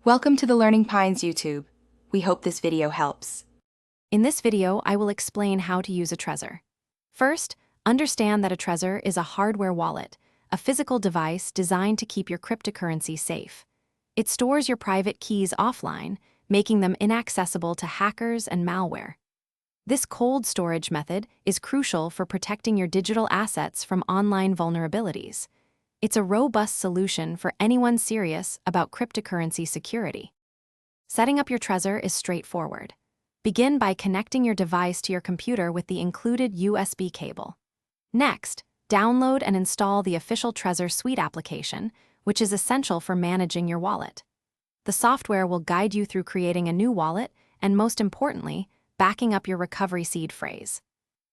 Welcome to the Learning Pines YouTube. We hope this video helps. In this video, I will explain how to use a Trezor. First, understand that a Trezor is a hardware wallet, a physical device designed to keep your cryptocurrency safe. It stores your private keys offline, making them inaccessible to hackers and malware. This cold storage method is crucial for protecting your digital assets from online vulnerabilities. It's a robust solution for anyone serious about cryptocurrency security. Setting up your Trezor is straightforward. Begin by connecting your device to your computer with the included USB cable. Next, download and install the official Trezor Suite application, which is essential for managing your wallet. The software will guide you through creating a new wallet and, most importantly, backing up your recovery seed phrase.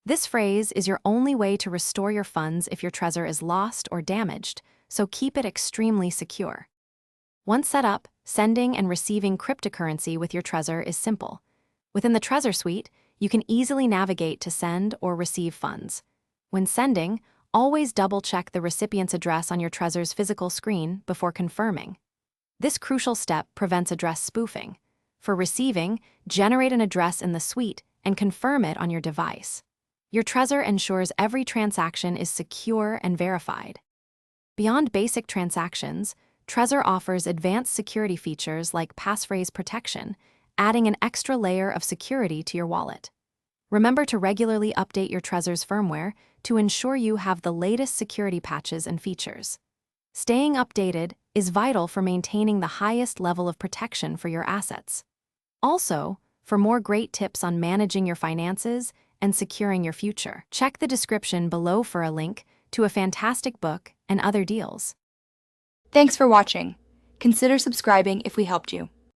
This phrase is your only way to restore your funds if your Trezor is lost or damaged, so keep it extremely secure. Once set up, sending and receiving cryptocurrency with your Trezor is simple. Within the Trezor Suite, you can easily navigate to send or receive funds. When sending, always double-check the recipient's address on your Trezor's physical screen before confirming. This crucial step prevents address spoofing. For receiving, generate an address in the suite and confirm it on your device. Your Trezor ensures every transaction is secure and verified. Beyond basic transactions, Trezor offers advanced security features like passphrase protection, adding an extra layer of security to your wallet. Remember to regularly update your Trezor's firmware to ensure you have the latest security patches and features. Staying updated is vital for maintaining the highest level of protection for your assets. Also, for more great tips on managing your finances and securing your future, check the description below for a link to a fantastic book and other deals. Thanks for watching. Consider subscribing if we helped you.